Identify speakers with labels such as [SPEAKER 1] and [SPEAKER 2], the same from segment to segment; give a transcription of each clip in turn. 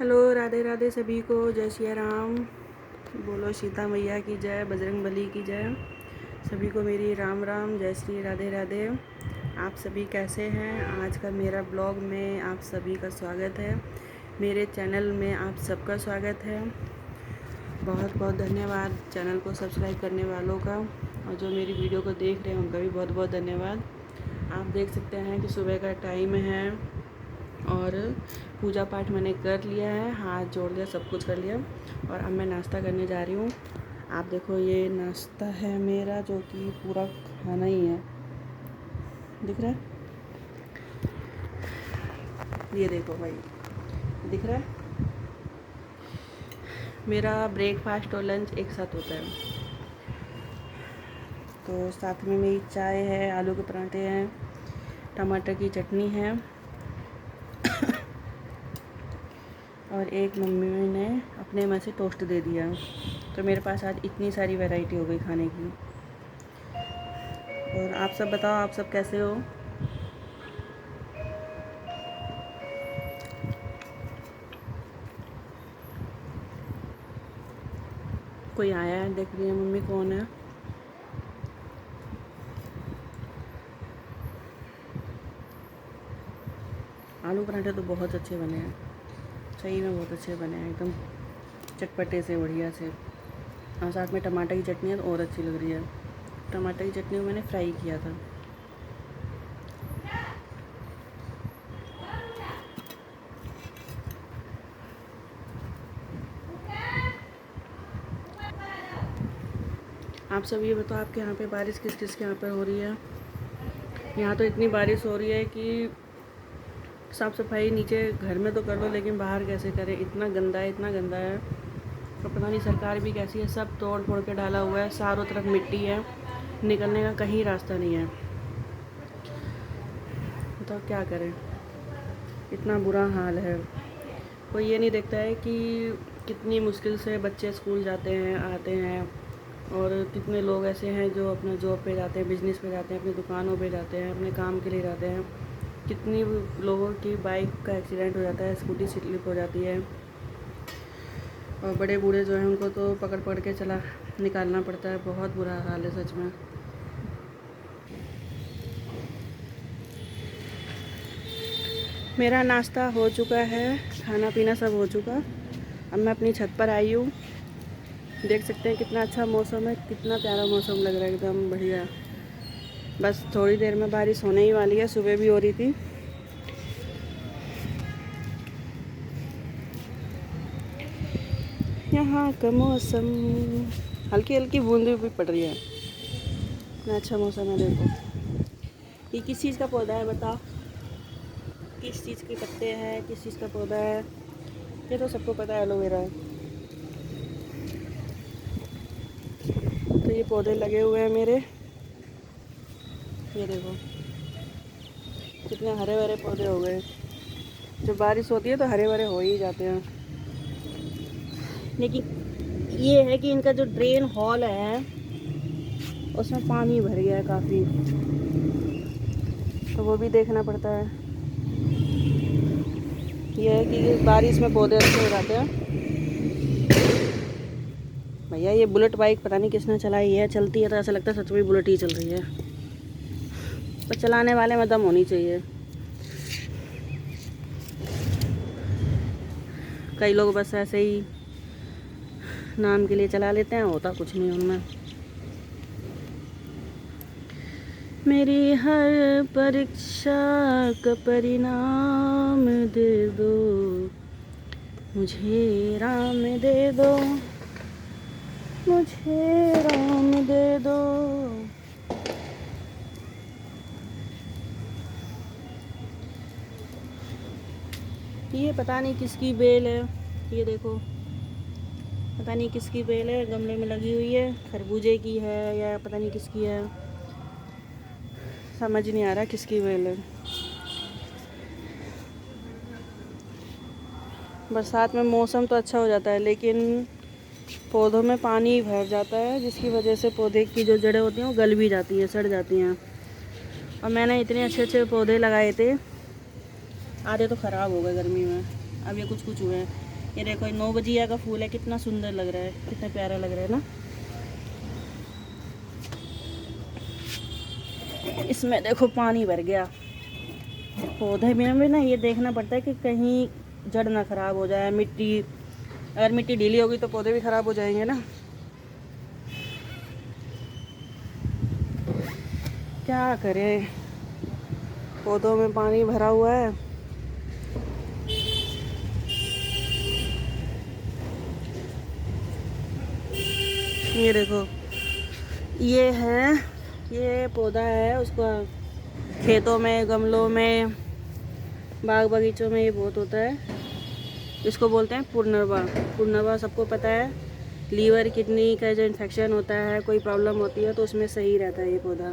[SPEAKER 1] Hello, Radhe Radhe सभी को। जय सिया राम। बोलो सीता मैया की जय, बजरंग बली की जय। सभी को मेरी राम राम, जय श्री राधे राधे। आप सभी कैसे हैं? आज का मेरा ब्लॉग में आप सभी का स्वागत है। मेरे चैनल में आप सबका स्वागत है। बहुत बहुत धन्यवाद चैनल को सब्सक्राइब करने वालों का, और जो मेरी वीडियो को देख रहे हैं उनका भी बहुत बहुत धन्यवाद। आप देख सकते हैं कि सुबह का टाइम है और पूजा पाठ मैंने कर लिया है, हाथ जोड़ लिया, सब कुछ कर लिया, और अब मैं नाश्ता करने जा रही हूँ। आप देखो, ये नाश्ता है मेरा, जो कि पूरा खाना ही है। दिख रहा है? ये देखो भाई, दिख रहा है? मेरा ब्रेकफास्ट और लंच एक साथ होता है। तो साथ में मेरी चाय है, आलू के पराठे हैं, टमाटर की चटनी है, और एक मम्मी ने अपने मन से टोस्ट दे दिया। तो मेरे पास आज इतनी सारी वैरायटी हो गई खाने की। और आप सब बताओ, आप सब कैसे हो? कोई आया है, देख रही है मम्मी कौन है। आलू पराठे तो बहुत अच्छे बने हैं, सही में बहुत अच्छे बने हैं, एकदम चटपटे से, बढ़िया से। और साथ में टमाटर की चटनी है तो और अच्छी लग रही है। टमाटर की चटनी को मैंने फ्राई किया था। आप सब ये बताओ, आपके यहाँ पे बारिश किस किस के यहाँ पर हो रही है? यहाँ तो इतनी बारिश हो रही है कि साफ़ सफाई नीचे घर में तो कर लो, लेकिन बाहर कैसे करें? इतना गंदा है, इतना गंदा है। और पता नहीं सरकार भी कैसी है, सब तोड़ फोड़ के डाला हुआ है, चारों तरफ मिट्टी है, निकलने का कहीं रास्ता नहीं है। तो क्या करें, इतना बुरा हाल है। कोई ये नहीं देखता है कि कितनी मुश्किल से बच्चे स्कूल जाते हैं, आते हैं, और कितने लोग ऐसे हैं जो अपने जॉब पे जाते हैं, बिज़नेस पे जाते हैं, अपनी दुकानों पे जाते हैं, अपने काम के लिए जाते हैं। कितनी लोगों की बाइक का एक्सीडेंट हो जाता है, स्कूटी स्लिप हो जाती है, और बड़े बूढ़े जो हैं उनको तो पकड़ पकड़ के चला निकालना पड़ता है। बहुत बुरा हाल है सच में। मेरा नाश्ता हो चुका है, खाना पीना सब हो चुका। अब मैं अपनी छत पर आई हूँ। देख सकते हैं कितना अच्छा मौसम है, कितना प्यारा मौसम लग रहा है, एकदम बढ़िया। बस थोड़ी देर में बारिश होने ही वाली है, सुबह भी हो रही थी। यहाँ का मौसम, हल्की हल्की बूंदी भी पड़ रही है। इतना अच्छा मौसम है, देखो। ये किस चीज़ का पौधा है बताओ? किस चीज़ के पत्ते हैं, किस चीज़ का पौधा है? ये तो सबको पता है, एलोवेरा है। तो ये पौधे लगे हुए हैं मेरे, ये देखो कितने हरे भरे पौधे हो गए। जब बारिश होती है तो हरे भरे हो ही जाते हैं। लेकिन ये है कि इनका जो ड्रेन हॉल है उसमें पानी भर गया है काफ़ी, तो वो भी देखना पड़ता है। ये है कि बारिश में पौधे अच्छे हो जाते हैं। भैया, ये बुलेट बाइक पता नहीं किसने चलाई है, चलती है तो ऐसा लगता है सच में बुलेट ही चल रही है। पर चलाने वाले में दम होनी चाहिए। कई लोग बस ऐसे ही नाम के लिए चला लेते हैं, होता कुछ नहीं उनमें। मेरी हर परीक्षा का परिणाम दे दो, मुझे राम दे दो, मुझे राम दे दो। ये पता नहीं किसकी बेल है, ये देखो, पता नहीं किसकी बेल है, गमले में लगी हुई है। खरबूजे की है या पता नहीं किसकी है, समझ नहीं आ रहा किसकी बेल है। बरसात में मौसम तो अच्छा हो जाता है, लेकिन पौधों में पानी भर जाता है, जिसकी वजह से पौधे की जो जड़ें होती हैं वो गल भी जाती हैं, सड़ जाती हैं। और मैंने इतने अच्छे अच्छे पौधे लगाए थे, आधे तो ख़राब हो गए गर्मी में। अब ये कुछ कुछ हुए हैं। ये देखो 9 बजिया का फूल है, कितना सुंदर लग रहा है, कितना प्यारा लग रहा है ना। इसमें देखो पानी भर गया। पौधे में भी ना ये देखना पड़ता है कि कहीं जड़ ना ख़राब हो जाए, मिट्टी, अगर मिट्टी ढीली होगी तो पौधे भी ख़राब हो जाएंगे ना। क्या करें, पौधों में पानी भरा हुआ है। ये देखो, ये पौधा है, उसको खेतों में, गमलों में, बाग बगीचों में ये बहुत होता है। इसको बोलते हैं पुनर्वा। पुनर्वा सबको पता है, लीवर किडनी का जो इन्फेक्शन होता है, कोई प्रॉब्लम होती है तो उसमें सही रहता है ये पौधा।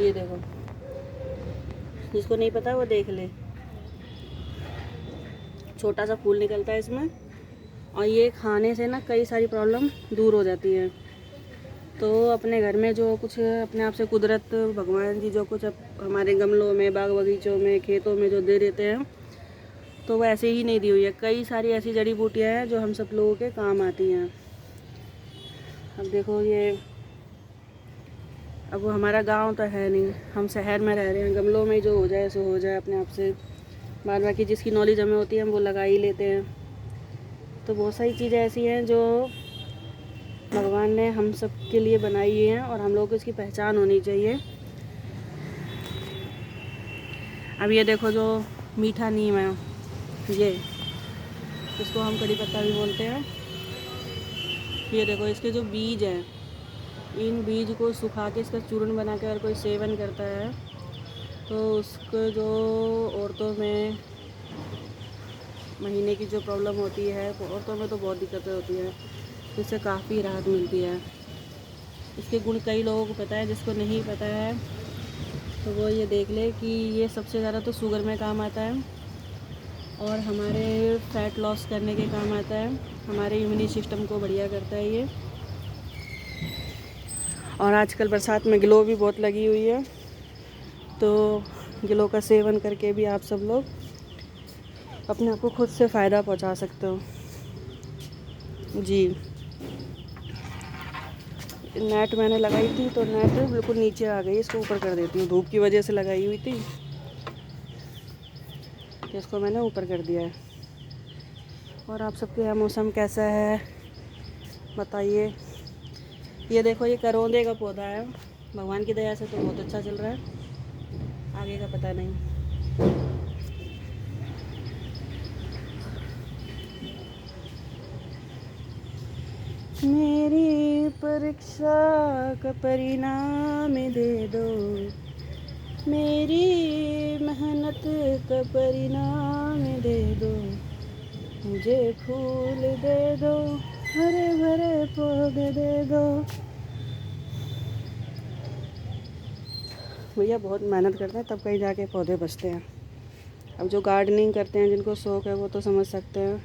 [SPEAKER 1] ये देखो, जिसको नहीं पता वो देख ले, छोटा सा फूल निकलता है इसमें, और ये खाने से ना कई सारी प्रॉब्लम दूर हो जाती है। तो अपने घर में जो कुछ अपने आप से कुदरत, भगवान जी जो कुछ हमारे गमलों में, बाग बगीचों में, खेतों में जो दे देते हैं, तो वो ऐसे ही नहीं दी हुई है। कई सारी ऐसी जड़ी बूटियाँ हैं जो हम सब लोगों के काम आती हैं। अब देखो ये, अब वो हमारा गांव तो है नहीं, हम शहर में रह रहे हैं, गमलों में जो हो जाए सो हो जाए अपने आप से। बाद बाकी जिसकी नॉलेज हमें होती है हम वो लगा ही लेते हैं। तो बहुत सारी चीज़ें ऐसी हैं जो भगवान ने हम सब के लिए बनाई हैं और हम लोगों को इसकी पहचान होनी चाहिए। अब ये देखो, जो मीठा नीम है, ये इसको हम कड़ी पत्ता भी बोलते हैं। ये देखो, इसके जो बीज हैं, इन बीज को सुखा के इसका चूर्ण बना के अगर कोई सेवन करता है तो उसको, जो औरतों में महीने की जो प्रॉब्लम होती है, औरतों में तो बहुत दिक्कतें होती हैं, तो इससे काफ़ी राहत मिलती है। इसके गुण कई लोगों को पता है, जिसको नहीं पता है तो वो ये देख ले कि ये सबसे ज़्यादा तो शुगर में काम आता है, और हमारे फैट लॉस करने के काम आता है, हमारे इम्यूनी सिस्टम को बढ़िया करता है ये। और आजकल बरसात में ग्लो भी बहुत लगी हुई है, तो ग्लो का सेवन करके भी आप सब लोग अपने आप को खुद से फ़ायदा पहुंचा सकते हो जी। नेट मैंने लगाई थी तो नेट बिल्कुल नीचे आ गई, इसको ऊपर कर देती हूँ, धूप की वजह से लगाई हुई थी तो इसको मैंने ऊपर कर दिया है। और आप सबके यहाँ मौसम कैसा है बताइए। ये देखो, ये करौंदे का पौधा है, भगवान की दया से तो बहुत अच्छा चल रहा है, आगे का पता नहीं। मेरी परीक्षा का परिणाम दे दो, मेरी मेहनत का परिणाम दे दो, मुझे फूल दे दो, हरे भरे पौधे दे दो। भैया बहुत मेहनत करते हैं तब कहीं जाके पौधे बचते हैं। अब जो गार्डनिंग करते हैं, जिनको शौक़ है, वो तो समझ सकते हैं,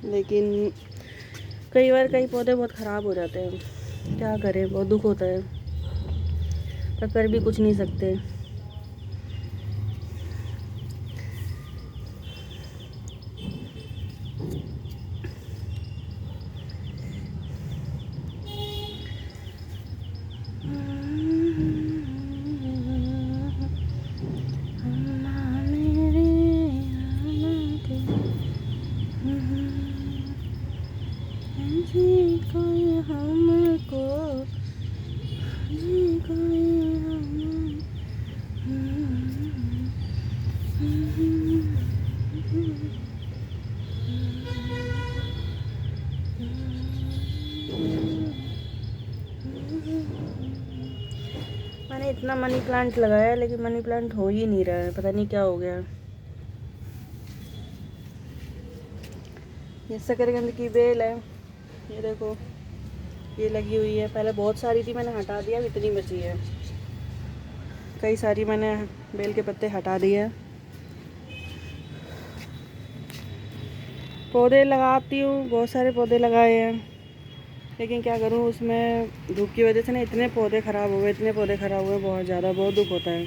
[SPEAKER 1] लेकिन कई बार कई पौधे बहुत ख़राब हो जाते हैं, क्या करें, बहुत दुख होता है, पर कर भी कुछ नहीं सकते। मैंने इतना मनी प्लांट लगाया लेकिन मनी प्लांट हो ही नहीं रहा है, पता नहीं क्या हो गया। ये शकरकंद की बेल है, ये देखो ये लगी हुई है, पहले बहुत सारी थी, मैंने हटा दिया, इतनी बची है। कई सारी मैंने बेल के पत्ते हटा दिए। पौधे लगाती हूँ, बहुत सारे पौधे लगाए हैं, लेकिन क्या करूँ, उसमें धूप की वजह से ना इतने पौधे ख़राब हुए, बहुत ज़्यादा, बहुत दुख होता है।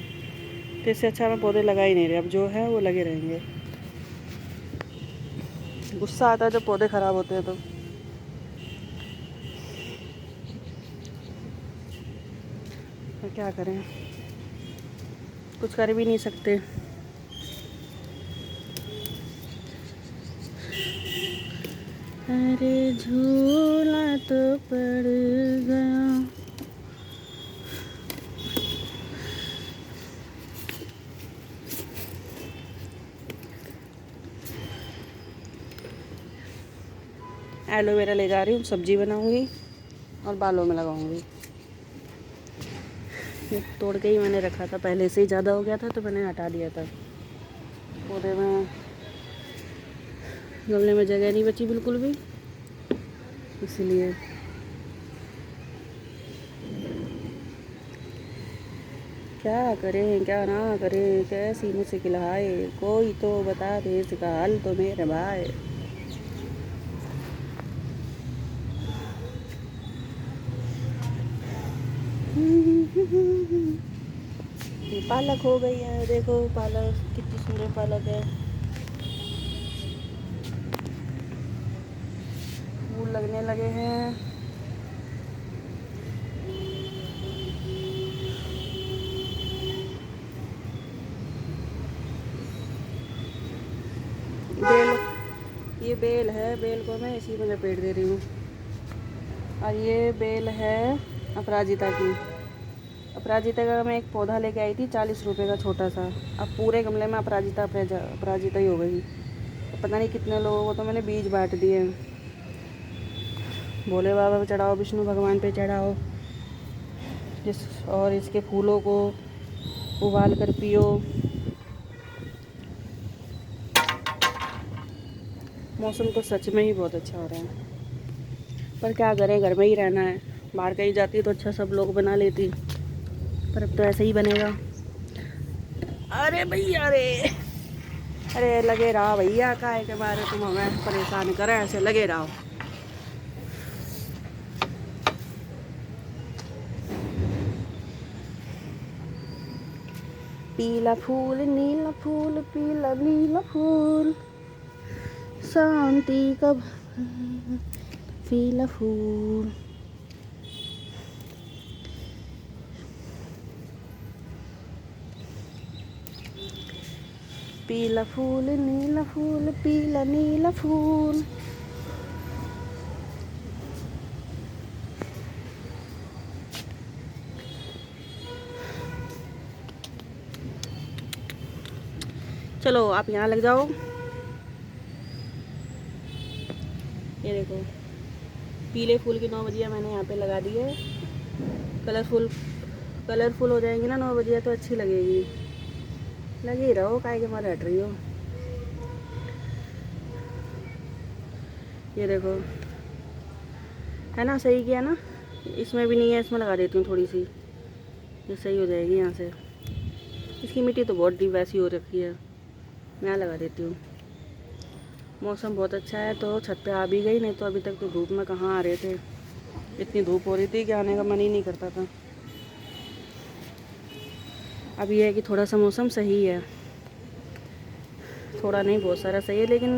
[SPEAKER 1] तो इससे अच्छा मैं पौधे लगा ही नहीं रहे, अब जो है वो लगे रहेंगे। गुस्सा आता है जब पौधे ख़राब होते हैं तो। क्या करें, कुछ कर भी नहीं सकते। अरे झूला तो पड़ गया। एलोवेरा ले जा रही हूँ, सब्जी बनाऊंगी और बालों में लगाऊंगी। ये तोड़ के ही मैंने रखा था, पहले से ही ज़्यादा हो गया था तो मैंने हटा दिया था। पौधे में, गमले में जगह नहीं बची बिल्कुल भी, इसलिए। क्या करें क्या ना करें, कैसी मुश्किल आए, कोई तो बता दे इसका हल तो मेरे भाई। ये पालक हो गई है, देखो पालक कितनी सुंदर पालक है। फूल लगने लगे हैं। बेल, ये बेल है, बेल को मैं इसी में लपेट दे रही हूँ। और ये बेल है अपराजिता की। अपराजिता का मैं एक पौधा लेके आई थी 40 रुपए का छोटा सा। अब पूरे गमले में अपराजिता ही हो गई। तो पता नहीं कितने लोगों को तो मैंने बीज बांट दिए। भोले बाबा पे चढ़ाओ, विष्णु भगवान पे चढ़ाओ, और इसके फूलों को उबाल कर पियो। मौसम तो सच में ही बहुत अच्छा हो रहा है, पर क्या करें, घर में ही रहना है। बाहर कहीं जाती तो अच्छा सब लोग बना लेती, पर अब तो ऐसे ही बनेगा। अरे भैया अरे लगे रहो भैया, काहे के बारे तुम हमें परेशान करें, ऐसे लगे रहो। पीला फूल नीला फूल, पीला नीला फूल, शांति का पीला फूल। पीला फूल नीला फूल, पीला नीला फूल। चलो आप यहाँ लग जाओ। ये देखो पीले फूल की 9 बजिया मैंने यहाँ पे लगा दी है। कलरफुल हो जाएंगी ना 9 बजिया तो अच्छी लगेगी। लगी रहो, काहे के मारे हट रही हो। ये देखो, है ना, सही किया ना। इसमें भी नहीं है, इसमें लगा देती हूँ थोड़ी सी, ये सही हो जाएगी यहाँ से। इसकी मिट्टी तो बहुत डीप वैसी हो रखी है, मैं यहाँ लगा देती हूँ। मौसम बहुत अच्छा है तो छत पे आ भी गई, नहीं तो अभी तक तो धूप में कहाँ आ रहे थे। इतनी धूप हो रही थी कि आने का मन ही नहीं करता था। अब ये है कि थोड़ा सा मौसम सही है, थोड़ा नहीं बहुत सारा सही है, लेकिन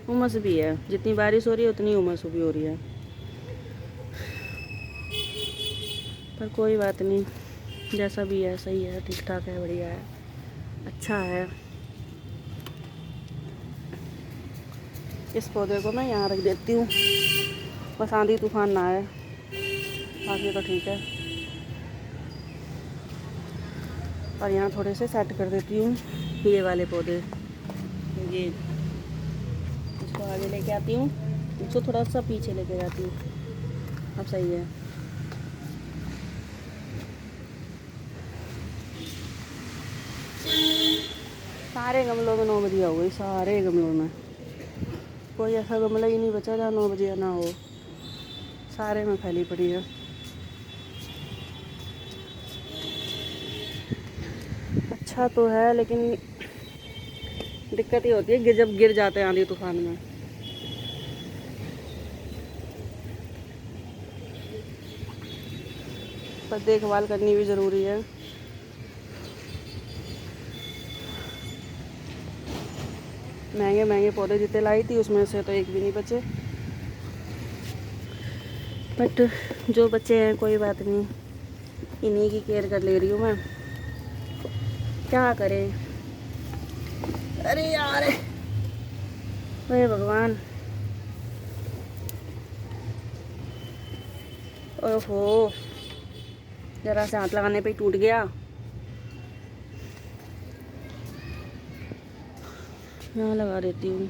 [SPEAKER 1] उमस भी है। जितनी बारिश हो रही है उतनी उमस भी हो रही है, पर कोई बात नहीं, जैसा भी है सही है, ठीक ठाक है, बढ़िया है, अच्छा है। इस पौधे को मैं यहाँ रख देती हूँ, बस आंधी तूफान ना आए, बाकी तो ठीक है। और यहाँ थोड़े से सेट कर देती हूँ ये वाले पौधे। ये इसको आगे लेके आती हूँ, इसको थोड़ा सा पीछे लेके जाती हूँ। अब सही है। सारे गमलों में 9 बजिया हो गई, सारे गमलों में। कोई ऐसा गमला ही नहीं बचा जहाँ 9 बजिया ना हो, सारे में फैली पड़ी है। अच्छा तो है, लेकिन दिक्कत ये होती है कि जब गिर जाते हैं आंधी तूफान में। पर देखभाल करनी भी ज़रूरी है। महंगे महंगे पौधे जितने लाई थी उसमें से तो एक भी नहीं बचे, बट जो बच्चे हैं कोई बात नहीं, इन्हीं की केयर कर ले रही हूँ मैं, क्या करें। अरे यार, अरे भगवान, ओहो, जरा से हाथ लगाने पे ही टूट गया। यहाँ लगा देती हूँ,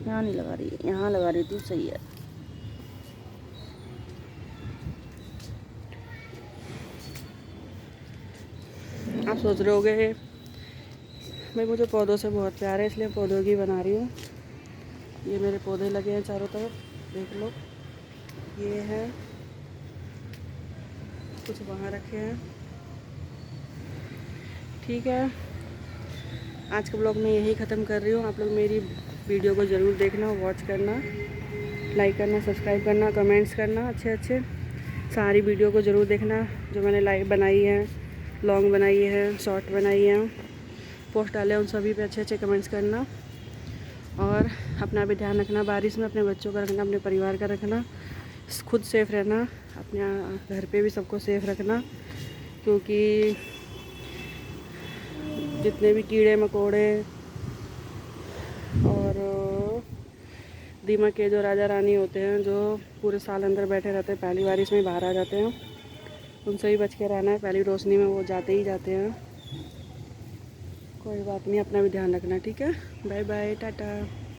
[SPEAKER 1] यहाँ नहीं लगा रही, यहाँ लगा देती हूँ, सही है। आप सोच रहे होगे भाई मुझे पौधों से बहुत प्यार है इसलिए पौधों की बना रही हूँ। ये मेरे पौधे लगे हैं चारों तरफ, देख लो, ये है, कुछ वहाँ रखे हैं। ठीक है, आज के ब्लॉग में यही ख़त्म कर रही हूँ। आप लोग मेरी वीडियो को ज़रूर देखना, वॉच करना, लाइक करना, सब्सक्राइब करना, कमेंट्स करना, अच्छे अच्छे सारी वीडियो को ज़रूर देखना जो मैंने लाइव बनाई है, लॉन्ग बनाई है, शॉर्ट बनाई है, पोस्ट डाले उन सभी पे अच्छे अच्छे कमेंट्स करना। और अपना भी ध्यान रखना, बारिश में अपने बच्चों का रखना, अपने परिवार का रखना, खुद सेफ़ रहना, अपने घर पे भी सबको सेफ़ रखना, क्योंकि जितने भी कीड़े मकोड़े और दीमक के जो राजा रानी होते हैं जो पूरे साल अंदर बैठे रहते हैं, पहली बारिश में बाहर आ जाते हैं, उनसे भी बच के रहना है। पहली रोशनी में वो जाते ही जाते हैं। कोई बात नहीं, अपना भी ध्यान रखना, ठीक है। Bye bye, Tata.